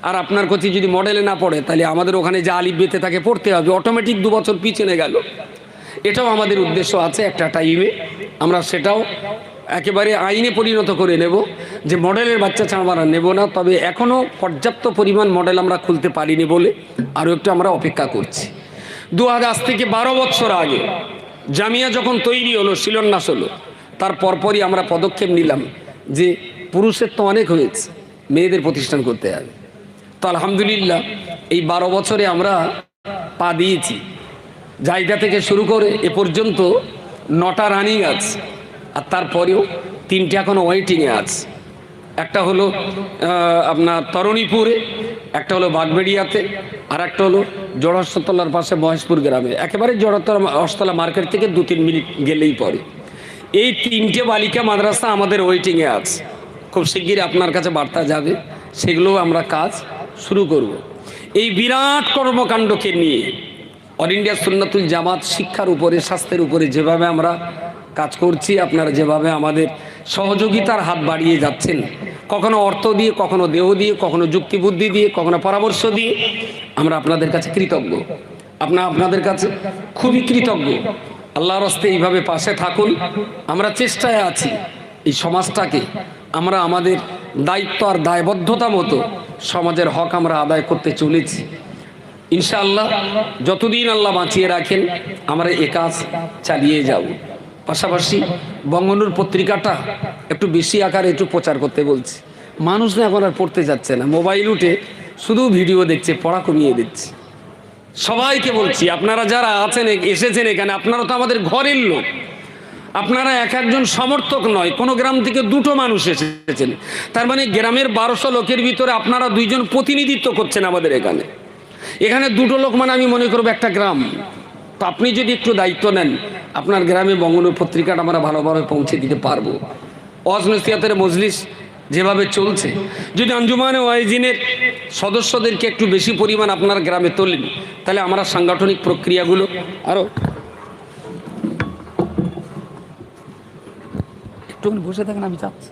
আর আপনার কাছে যদি মডেলে না পড়ে তাহলে আমাদের ওখানে যে আলিফ বেতে তাকে পড়তে হবে, অটোমেটিক 2 বছর পিছনে গেল। এটাও আমাদের উদ্দেশ্য আছে একটা টাইমে, আমরা সেটাও একেবারে আইনে পরিণত করে নেব যে মডেলের বাচ্চা ছাড়া আমরা নেব না। তবে এখনও পর্যাপ্ত পরিমাণ মডেল আমরা খুলতে পারিনি বলে আরও একটু আমরা অপেক্ষা করছি। 2000 থেকে 12 বছর আগে জামিয়া যখন তৈরি হলো, শিলান্যাস হলো, তার পরপরই আমরা পদক্ষেপ নিলাম যে পুরুষের তো অনেক হয়েছে, মেয়েদের প্রতিষ্ঠান করতে হবে। তো আলহামদুলিল্লাহ এই 12 বছরে আমরা পা দিয়েছি। জায়গা থেকে শুরু করে এ পর্যন্ত 9টা রানিং আছে, আর তারপরেও 3টে এখনও ওয়েটিংয়ে আছে। একটা হলো আপনার তরুণীপুরে, একটা হলো বাগবেড়িয়াতে, আর একটা হলো জড়হস্তলার পাশে মহেশপুর গ্রামে, একেবারে জড়হস্তলা মার্কেট থেকে 2-3 মিনিট গেলেই পরে। এই 3টে বালিকা মাদ্রাসা আমাদের ওয়েটিংয়ে আছে। খুব শিগগিরই আপনার কাছে বার্তা যাবে, সেগুলোও আমরা কাজ শুরু করব। এই বিরাট কর্মকাণ্ডকে নিয়ে অল ইন্ডিয়া সুন্নাতুল জামাত শিক্ষার উপরে, স্বাস্থ্যের উপরে যেভাবে আমরা কাজ করছি, আপনারা যেভাবে আমাদের সহযোগিতার হাত বাড়িয়ে যাচ্ছেন, কখনো অর্থ দিয়ে, কখনো দেহ দিয়ে, কখনো যুক্তিবুদ্ধি দিয়ে, কখনো পরামর্শ দিয়ে, আমরা আপনাদের কাছে কৃতজ্ঞ। আপনাদের কাছে খুবই কৃতজ্ঞ। আল্লাহর হস্তে এইভাবে পাশে থাকুন। আমরা চেষ্টায় আছি এই সমাজটাকে আমরা আমাদের দায়িত্ব আর দায়বদ্ধতা মতো সমাজের হক আমরা আদায় করতে চলেছি। ইনশাআল্লাহ যতদিন আল্লাহ বাঁচিয়ে রাখেন আমরা এ কাজ চালিয়ে যাব। পাশাপাশি বঙ্গনুর পত্রিকাটা একটু বেশি আকারে একটু প্রচার করতে বলছি। মানুষ না এখন আর পড়তে যাচ্ছে না, মোবাইল উঠে শুধু ভিডিও দেখছে, পড়া কমিয়ে দিচ্ছে। সবাইকে বলছি, আপনারা যারা আছেন, এসেছেন এখানে, আপনারা তো আমাদের ঘরের লোক। আপনারা একজন সমর্থক নয়, কোনো গ্রাম থেকে 2টো মানুষ এসেছেন, তার মানে গ্রামের 1200 লোকের ভিতরে আপনারা 2 জন প্রতিনিধিত্ব করছেন আমাদের এখানে। 2টো লোক মানে আমি মনে করবো একটা গ্রাম। তো আপনি যদি একটু দায়িত্ব নেন, আপনার গ্রামে বঙ্গবন্ধু পত্রিকাটা আমরা ভালোভাবে পৌঁছে দিতে পারবো। ওয়াজ নসিহতের মজলিস যেভাবে চলছে, যদি আঞ্জুমানে ওয়াইজিনের সদস্যদেরকে একটু বেশি পরিমাণ আপনার গ্রামে তোলেন, তাহলে আমরা সাংগঠনিক প্রক্রিয়াগুলো আরও একটু বসে থাকেন, আমি চাচ্ছি।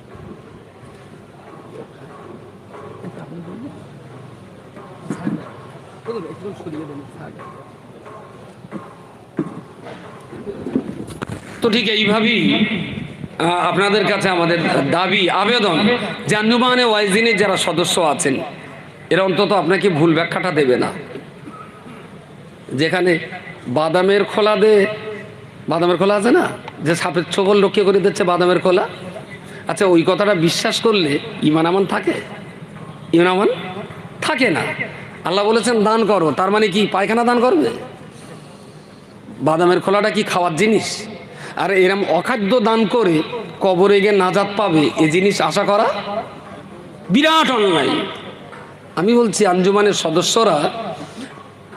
তো ঠিক এইভাবেই আপনাদের কাছে আমাদের দাবি, আবেদন যে আঞ্জুমানে ওয়াইজিনের যারা সদস্য আছেন এরা অন্তত আপনাকে ভুল ব্যাখ্যাটা দেবে না। যেখানে বাদামের খোলা বাদামের খোলা আছে না, যে সাপের ছোবল রক্ষা করে দিচ্ছে বাদামের খোলা, আচ্ছা ওই কথাটা বিশ্বাস করলে ইমান আমান থাকে? ইমান আমান থাকে না। আল্লাহ বলেছেন দান করো, তার মানে কি পায়খানা দান করবে? বাদামের খোলাটা কি খাওয়ার জিনিস? আর এরম অখাদ্য দান করে কবরে গিয়ে নাজাত পাবে, এ জিনিস আশা করা বিরাট অন্যায়। আমি বলছি আঞ্জুমানের সদস্যরা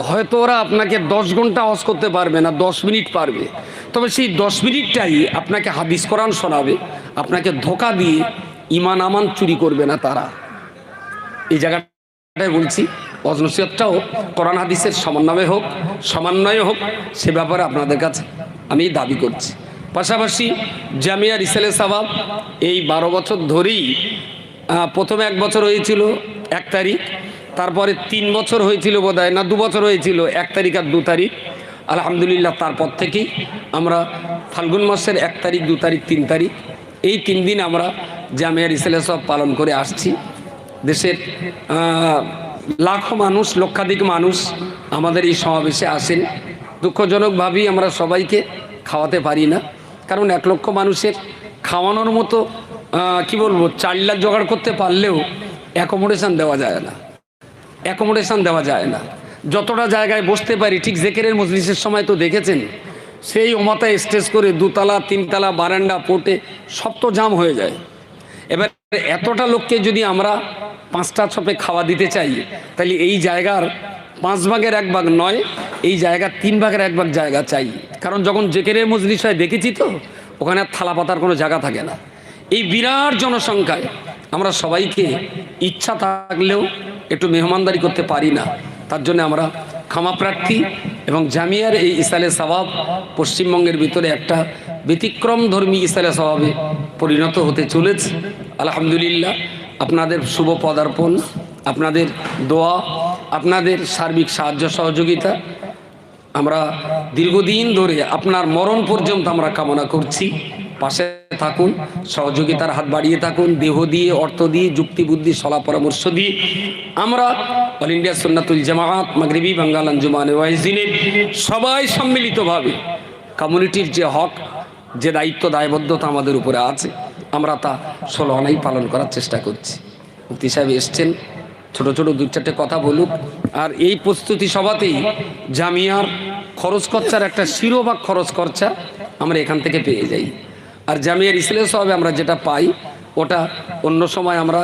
হয়তো ওরা আপনাকে 10 ঘন্টা হজ করতে পারবে না, 10 মিনিট পারবে, তবে সেই 10 মিনিটটাই আপনাকে হাদিস কোরআন শোনাবে, আপনাকে ধোঁকা দিয়ে ইমান আমান চুরি করবে না তারা। এই জায়গাটাই বলছি ওয়াজ নসিহতটাও কোরআন হাদিসের সমন্বয়ে হোক, সে ব্যাপারে আপনাদের কাছে আমি দাবি করছি। পাশাপাশি জামিয়া রিসালে সাওয়াব এই 12 বছর ধরেই, প্রথমে 1 বছর হয়েছিল 1 তারিখ, তারপরে 3 বছর হয়েছিল বোধহয়, না 2 বছর হয়েছিল 1 তারিখ আর 2 তারিখ। আলহামদুলিল্লাহ তারপর থেকেই আমরা ফাল্গুন মাসের 1 তারিখ, 2 তারিখ, 3 তারিখ এই 3 দিন আমরা জামিয়া রিসালে সাওয়াব পালন করে আসছি। দেশের লাখো মানুষ, লক্ষাধিক মানুষ আমাদের এই সমাবেশে আসেন। দুঃখজনকভাবেই আমরা সবাইকে খাওয়াতে পারি না, কারণ 1 লক্ষ মানুষের খাওয়ানোর মতো কি বলবো 4 লাখ জোগাড় করতে পারলেও অ্যাকোমোডেশন দেওয়া যায় না। যতটা জায়গায় বসতে পারি, ঠিক জেকেরের মজলিসের সময় তো দেখেছেন, সেই ওমাতায় স্টেজ করে 2 তলা 3 তলা বারান্দা পোর্টে সব তো জাম হয়ে যায়। এবার এতটা লোককে যদি আমরা 5টা ছপে খাওয়া দিতে চাই, তাহলে এই জায়গার 5 ভাগের 1 ভাগ নয়, এই জায়গার 3 ভাগের 1 ভাগ জায়গা চাই। কারণ যখন জেকেরের মজলিস হয় দেখেছি তো, ওখানে থালা পাতার কোনো জায়গা থাকে না। এই বিরাট জনসংখ্যায় আমরা সবাইকে ইচ্ছা থাকলেও একটু মেহমানদারি করতে পারি না। তার জন্য আমরা ক্ষমা প্রার্থী, এবং জামিয়ার এই ইসালে সাওয়াব পশ্চিমবঙ্গের ভিতরে একটা ব্যতিক্রম ধর্মী ইসালে সাওয়াবে পরিণত হতে চলেছে। আলহামদুলিল্লাহ আপনাদের শুভ পদার্পণ, আপনাদের দোয়া, আপনাদের সার্বিক সাহায্য সহযোগিতা আমরা দীর্ঘদিন ধরে আপনার মরণ পর্যন্ত আমরা কামনা করছি। পাশে থাকুন, সহযোগিতার হাত বাড়িয়ে থাকুন, দেহ দিয়ে, অর্থ দিয়ে, যুক্তি বুদ্ধি, সলা পরামর্শ দিয়ে। আমরা অল ইন্ডিয়া সুন্নাতুল জামাআত মাগরিবি বাঙ্গাল আঞ্জুমানে ওয়াইজিনের সবাই সম্মিলিতভাবে কমিউনিটির যে হক, যে দায়িত্ব, দায়বদ্ধতা আমাদের উপরে আছে, আমরা তা 16 আনাই পালন করার চেষ্টা করছি। মুফতি সাহেব এসছেন, ছোট ছোট 2-4টে কথা বলুক। আর এই প্রস্তুতি সভাতেই জামিয়ার খরচ খরচার একটা শিরোভাগ খরচ খরচা আমরা এখান থেকে পেয়ে যাই। আর জামিয়ার ইসলামী সাহেবে আমরা যেটা পাই, ওটা অন্য সময় আমরা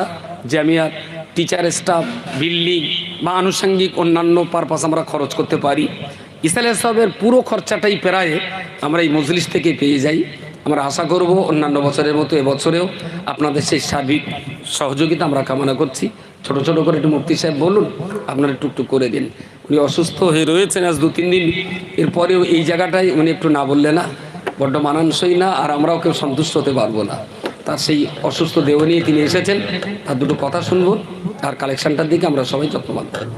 জামিয়ার টিচার, স্টাফ, বিল্ডিং বা আনুষঙ্গিক অন্যান্য পারপাস আমরা খরচ করতে পারি। ইসলামী সাহেবের পুরো খরচাটাই প্রায় আমরা এই মজলিস থেকে পেয়ে যাই। আমরা আশা করব অন্যান্য বছরের মতো এবছরেও আপনাদের সেই সার্বিক সহযোগিতা আমরা কামনা করছি। ছোট ছোট করে একটু মুফতি সাহেব বলুন, আপনারা টুকটুক করে দিন। উনি অসুস্থ হয়ে রয়েছেন আজ 2-3 দিন, এরপরেও এই জায়গাটায় উনি একটু না বললে না, বড্ড মানানসই না, আর আমরাও কেউ সন্তুষ্ট হতে পারবো না। তার সেই অসুস্থ দেহ নিয়ে তিনি এসেছেন, তার 2টো কথা শুনবো, আর কালেকশনটার দিকে আমরা সবাই যত্নবান থাকবো।